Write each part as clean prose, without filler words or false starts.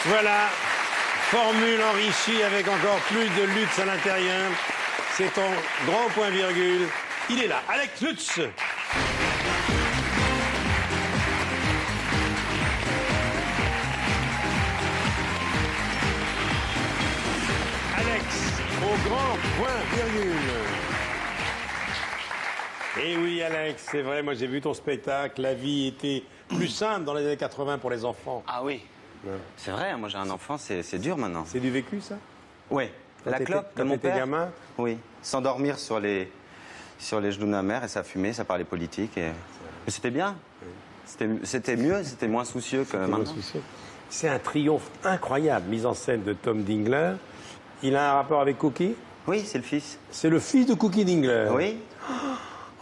Voilà, formule enrichie avec encore plus de Lutz à l'intérieur. C'est ton grand point virgule. Il est là, Alex Lutz. Alex, au grand point virgule. Et oui, Alex, c'est vrai, moi j'ai vu ton spectacle. La vie était plus simple dans les années 80 pour les enfants. Ah oui, Ouais. c'est vrai, moi j'ai un enfant, c'est dur maintenant. C'est du vécu, ça? Oui, la clope de mon père. Gamin? Oui, s'endormir sur les genoux de ma mère et ça fumait, ça parlait politique. Et c'était bien. C'était mieux, c'était moins soucieux que maintenant. C'est un triomphe incroyable, mise en scène de Tom Dingler. Il a un rapport avec Cookie? Oui, c'est le fils. C'est le fils de Cookie Dingler. Oui,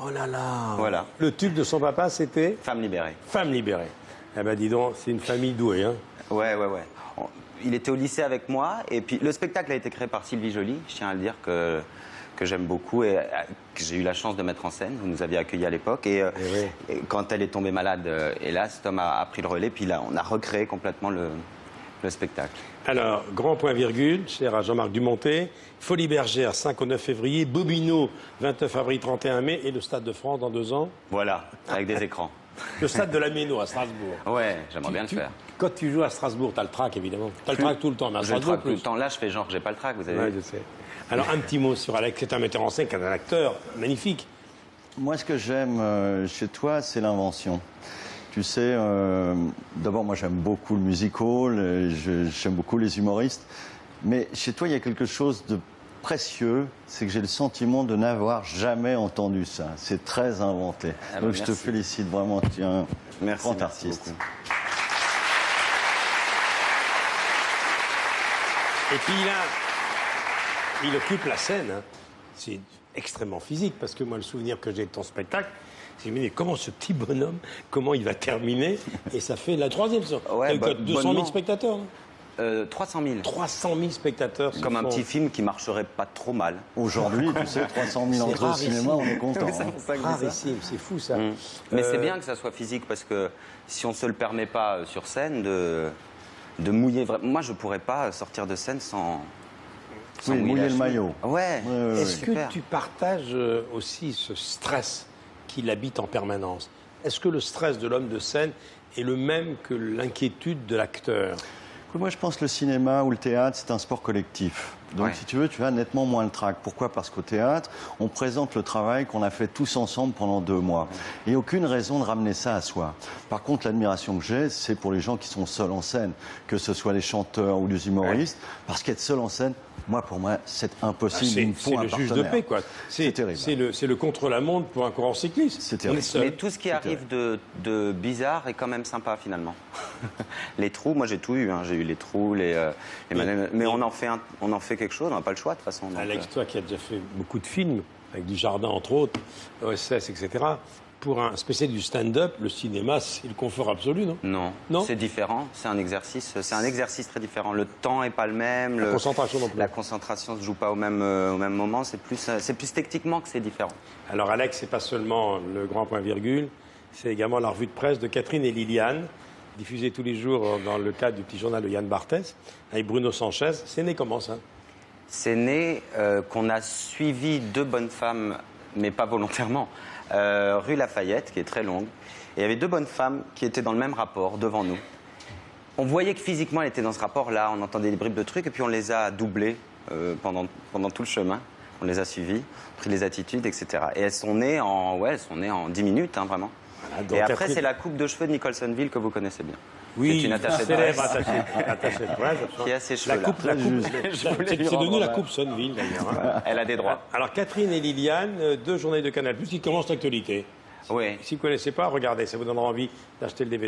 Oh là là. Voilà. Le tube de son papa, c'était femme libérée. Femme libérée. Eh ben dis donc, c'est une famille douée, hein. Ouais. Il était au lycée avec moi et puis le spectacle a été créé par Sylvie Joly. Je tiens à le dire que j'aime beaucoup et que j'ai eu la chance de mettre en scène. Vous nous aviez accueillis à l'époque et quand elle est tombée malade, hélas, Tom a pris le relais puis là, on a recréé complètement le spectacle. Alors, grand point virgule, cher à Jean-Marc Dumontet, Folie Bergère, 5 au 9 février, Bobino, 29 avril, 31 mai, et le Stade de France dans 2 ans. Voilà, avec des écrans. Le Stade de la Méno à Strasbourg. Ouais, j'aimerais bien le faire. Quand tu joues à Strasbourg, t'as le trac, évidemment. T'as le trac tout le temps, mais à Je le Strasbourg, traque tout le temps. Là, je fais genre que j'ai pas le trac, vous avez Ouais, vu. je sais. Alors, un petit mot sur Alex, c'est un metteur en scène, qui est un acteur magnifique. Moi, ce que j'aime chez toi, c'est l'invention. Tu sais, d'abord, moi, j'aime beaucoup le musical, j'aime beaucoup les humoristes. Mais chez toi, il y a quelque chose de précieux, c'est que j'ai le sentiment de n'avoir jamais entendu ça. C'est très inventé. Ah, donc, je te merci. félicite vraiment, tu es un grand Merci artiste. beaucoup. Et puis il occupe la scène. Hein. C'est extrêmement physique, parce que moi, le souvenir que j'ai de ton spectacle, c'est mais comment ce petit bonhomme, comment il va terminer? Et ça fait la 3e saison. Ouais, T'as eu 200 000 bonnement. spectateurs, non? 300 000. 300 000 spectateurs. Comme un petit film qui marcherait pas trop mal. Aujourd'hui, tu sais, 300 000 entrées au rarissime. cinéma, on est content. Oui, c'est hein. pour ça que je dis ça. Rarissime, c'est fou ça. Mais c'est bien que ça soit physique parce que si on se le permet pas sur scène de mouiller vraiment. Moi, je pourrais pas sortir de scène sans Oui, mouiller mouiller la le cheville. maillot. Ouais. Est-ce que super. tu partages aussi ce stress qui l'habite en permanence? Est-ce que le stress de l'homme de scène est le même que l'inquiétude de l'acteur? Moi, je pense que le cinéma ou le théâtre, c'est un sport collectif. Donc, Ouais. si tu veux, tu as nettement moins le trac. Pourquoi? Parce qu'au théâtre, on présente le travail qu'on a fait tous ensemble pendant 2 mois. Et aucune raison de ramener ça à soi. Par contre, l'admiration que j'ai, c'est pour les gens qui sont seuls en scène, que ce soit les chanteurs ou les humoristes, parce qu'être seul en scène, pour moi, c'est impossible. Il me faut C'est un le juge de partenaire. paix, quoi. C'est terrible. C'est le contre-la-montre pour un coureur cycliste. C'est On terrible. est seul. Mais tout ce qui arrive de bizarre est quand même sympa finalement. Les trous, moi j'ai tout eu. Hein. J'ai eu les trous, mais on en fait quelque chose. On n'a pas le choix de toute façon. Donc, Alex, toi qui as déjà fait beaucoup de films, avec du Jardin entre autres, OSS, etc., pour un spécialiste du stand-up, le cinéma, c'est le confort absolu, non? Non, Non. c'est différent. C'est un exercice très différent. Le temps est pas le même. La concentration non plus. La concentration se joue pas au même moment. C'est plus techniquement que c'est différent. Alors Alex, c'est pas seulement le grand point virgule, c'est également la revue de presse de Catherine et Liliane, diffusée tous les jours dans le cadre du petit journal de Yann Barthès, avec Bruno Sanchez. C'est né comment ça? C'est né qu'on a suivi 2 bonnes femmes, mais pas volontairement, rue Lafayette, qui est très longue. Et il y avait 2 bonnes femmes qui étaient dans le même rapport devant nous. On voyait que physiquement, elle était dans ce rapport-là, on entendait des bribes de trucs, et puis on les a doublées pendant tout le chemin. On les a suivies, pris les attitudes, etc. Et elles sont nées en 10 minutes, hein, vraiment. Voilà, donc Et après, Catherine- c'est la coupe de cheveux de Nicholsonville que vous connaissez bien. Oui, C'est une attachée de célèbre presse. attachée de presse. Qui a ses La cheveux-là. coupe, c'est lui devenu rendre la hommage. coupe Sonneville d'ailleurs. Hein. Elle a des droits. Alors Catherine et Liliane, 2 journées de Canal+, qui commencent l'actualité. Oui. Si vous ne connaissez pas, regardez, ça vous donnera envie d'acheter le DVD.